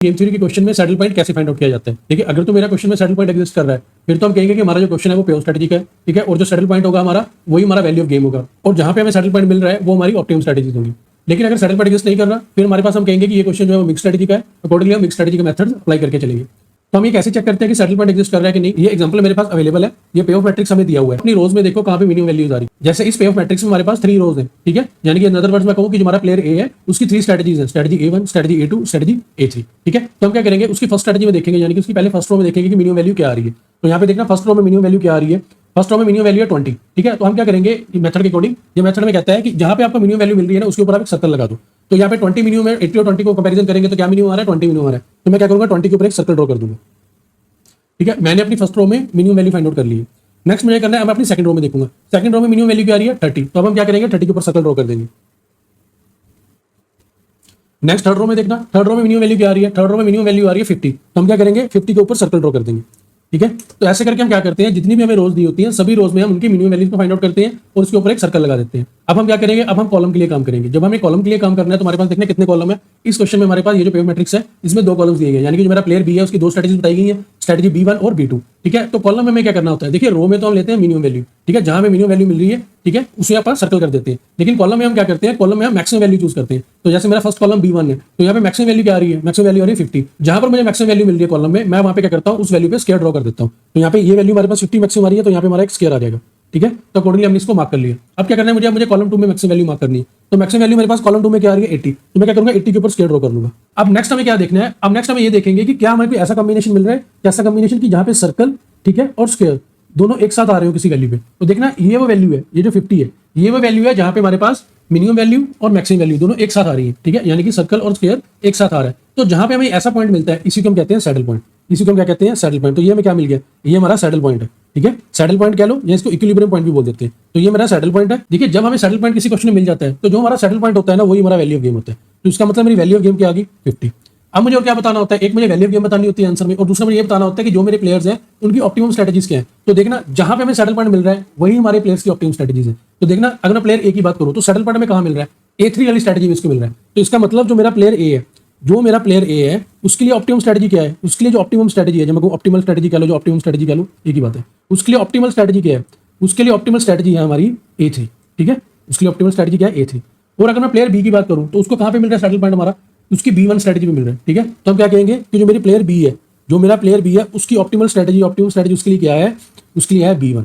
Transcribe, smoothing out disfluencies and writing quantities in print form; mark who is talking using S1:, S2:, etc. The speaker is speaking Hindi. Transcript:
S1: गेम थ्योरी के क्वेश्चन में सैडल पॉइंट कैसे फाइंड आउट किया जाता है। देखिए, अगर तो मेरा क्वेश्चन में सैडल पॉइंट एग्जिस्ट कर रहा है, फिर तो हम कहेंगे कि हमारा जो क्वेश्चन है वो पेयर स्ट्रेटेजी का है, ठीक है, और जो सैडल पॉइंट होगा हमारा वही हमारा वैल्यू ऑफ गेम होगा, और जहां पे हमें सैडल पॉइंट मिल रहा है वो हमारी ऑप्टिमम स्ट्रेटेजी होगी। लेकिन अगर सैडल पॉइंट एग्जिस्ट नहीं कर रहा, फिर हमारे पास हम कहेंगे कि ये क्वेश्चन जो है वो मिक्स स्ट्रेटेजी का है, अकॉर्डिंगली हम मिक्स स्ट्रेटेजी का मेथड अप्लाई करके चलेंगे। तो हम ये कैसे चेक करते हैं कि सैडल पॉइंट एग्जिस्ट कर रहा है कि नहीं। ये एग्जांपल मेरे पास अवेलेबल है, ये पे ऑफ मैट्रिक्स हमें दिया हुआ है। अपनी रोज में देखो कहां पे मिनिमम वैल्यूज आ रही है। जैसे इस पे ऑफ मैट्रिक्स में हमारे पास 3 रोज है, ठीक है, यानी कि इन अदर वर्ड्स में कहूं कि जो हमारा प्लेयर ए है उसकी 3 स्ट्रेटजीज है, strategy A1, strategy A2, strategy A3, ठीक है। तो हम क्या करेंगे, उसकी फर्स्ट स्ट्रेटजी में देखेंगे, यानी कि उसकी पहले फर्स्ट रो में देखेंगे कि मिनिमम वैल्यू क्या आ रही है। तो यहाँ पे देखना फर्स्ट रो में मिनिमम वैल्यू क्या आ रही है। फर्स्ट रो में मिनिमम वैल्यू है 20, ठीक है। तो हम क्या करेंगे मेथड के अकॉर्डिंग, ये मेथड में कहता है कि जहां पे आपको मिनिमम वैल्यू मिल रही है ना उसके ऊपर आप एक सर्कल लगा दो। तो यहाँ पे 20 मिनिमम है, 80 और 20 को कंपैरिजन करेंगे तो क्या मिनिमम आ रहा है, 20 मिनिमम आ रहा है। तो मैं क्या करूंगा, 20 के ऊपर एक सर्कल ड्रॉ कर दूंगा, ठीक है। मैंने अपनी फर्स्ट रो में मिनिमम वैल्यू फाइंड आउट कर ली है। नेक्स्ट मुझे करना है, मैं अपनी सेकंड रो में देखूंगा, सेकंड रो में मिनिमम वैल्यू क्या आ रही है 30। तो अब हम क्या करेंगे, 30 के ऊपर सर्कल ड्रॉ कर देंगे। नेक्स्ट थर्ड रो में देखना, थर्ड रो में मिनिमम वैल्यू क्या आ रही है, थर्ड रो में मिनिमम वैल्यू आ रही है 50। तो हम क्या करेंगे, 50 के ऊपर सर्कल ड्रॉ कर देंगे, ठीक है। तो ऐसे करके हम क्या करते हैं, जितनी भी हमें रोज दी होती है सभी रोज में हम उनकी मिनिमम वैल्यूज को फाइंड आउट करते हैं और उसके ऊपर एक सर्कल लगा देते हैं। अब हम क्या करेंगे, अब हम कॉलम के लिए काम करेंगे। जब हमें कॉलम के लिए काम करना है तो हमारे पास देखना कितने कॉलम है। इस क्वेश्चन में हमारे पास ये जो पेयर मैट्रिक्स है इसमें 2 कॉलम्स दिए गए, यानी कि जो मेरा प्लेयर बी है उसकी 2 स्ट्रेटजीज बताई गई है, स्ट्रेटजी B1 और B2, ठीक है। तो कॉलम में हमें क्या करना होता है, देखिए रो में तो हम लेते हैं मिनिमम वैल्यू, ठीक है, जहां हमें मिनिमम वैल्यू मिल रही है, ठीक है, उसे अपन सर्कल कर देते हैं। लेकिन कॉलम में हम क्या करते हैं, कॉलम में हम मैक्सिमम वैल्यू चूज करते हैं। तो जैसे मेरा फर्स्ट कॉलम B1 है, तो यहाँ पे मैक्सिमम वैल्यू क्या आ रही है, मैक्सिमम वैल्यू आ रही है 50। जहां पर मुझे मैक्सिमम वैल्यू मिल रही है कॉलम में, मैं वहां पे क्या करता हूँ, उस वैल्यू पे स्क्वायर ड्रॉ कर देता हूँ। तो यहाँ पे ये वैल्यू हमारे पास 50 मैक्सिमम आ रही है, तो यहाँ पे हमारा एक स्क्वायर आ जाएगा, ठीक है। तो अकॉर्डिंगली हमने इसको मार्क कर लिया। अब क्या करना है, मुझे कॉलम 2 में मैक्सिमम वैल्यू मार्क करनी है। तो मैक्सिमम वैल्यू मेरे पास कॉलम 2 में क्या आ रही है 80। तो मैं क्या करूंगा, 80 के ऊपर स्क्वायर ड्रॉ कर लूंगा। अब नेक्स्ट हमें क्या देखना है, अब नेक्स्ट हमें ये देखेंगे कि क्या हमें कोई ऐसा कॉम्बिनेशन मिल रहा है, ऐसा कॉम्बिनेशन की जहां पे सर्कल, ठीक है, और स्क्वायर दोनों एक साथ आ रहे हो किसी वैल्यू पे। तो देखना ये वो वैल्यू है, ये जो 50 है ये वो वैल्यू है जहां पे हमारे पास मिनिमम वैल्यू और मैक्सिमम वैल्यू दोनों एक साथ आ रही है, ठीक है, यानी कि सर्कल और स्क्वायर एक साथ आ रहा है। तो जहां पे हमें ऐसा पॉइंट मिलता है इसी को हम कहते हैं सैडल पॉइंट, इसी को हम क्या कहते हैं सैडल पॉइंट। तो ये हमें क्या मिल गया, ये हमारा सैडल पॉइंट है, ठीक है, सैडल पॉइंट कह लो या इसको इक्विलिब्रियम पॉइंट भी बोल देते हैं। तो ये मेरा सैडल पॉइंट है। देखिए जब हमें सैडल पॉइंट किसी क्वेश्चन में मिल जाता है तो जो हमारा सैडल पॉइंट होता है ना वही हमारा वैल्यू ऑफ गेम होता है। तो इसका मतलब मेरी वैल्यू ऑफ गेम क्या आ गई 50। अब मुझे और क्या बताना होता है, एक मुझे वैल्यू ऑफ गेम बतानी होती है आंसर में, और दूसरा मुझे ये बताना होता है कि जो मेरे प्लेयर्स हैं उनकी ऑप्टिमम स्ट्रेटजीज क्या है। तो देखना जहां पे हमें सैडल पॉइंट मिल रहा है वही हमारे प्लेयर्स की ऑप्टिमम स्ट्रेटजीज है। तो देखना अगर मैं प्लेयर ए की बात करूं तो सैडल पॉइंट में कहां मिल रहा है, A3 वाली स्ट्रेटजी में इसको मिल रहा है। तो इसका मतलब जो मेरा प्लेयर ए है, जो मेरा प्लेयर ए है उसके लिए ऑप्टिमम स्ट्रेटजी क्या है, उसके लिए जो ऑप्टिमम स्ट्रेटजी है, जब मैं ऑप्टिमल स्ट्रेटजी कह लो, जो ऑप्टिमम स्ट्रेटजी कह लो एक ही बात है, उसके लिए ऑप्टिमल स्ट्रेटजी क्या है, उसके लिए ऑप्टिमल स्ट्रेटजी है हमारी A3, ठीक है, उसके लिए ऑप्टिमल स्ट्रेटजी क्या है A3। और अगर मैं प्लेयर बी की बात करूं तो उसको कहां पे मिल रहा है सैडल पॉइंट हमारा, उसकी B1 स्ट्रेटजी में मिल रहा है, ठीक है। तो हम क्या कहेंगे कि जो मेरी प्लेयर बी है, जो मेरा प्लेयर बी है उसकी ऑप्टिमल स्ट्रेटजी उसके लिए क्या है, उसके लिए है B1।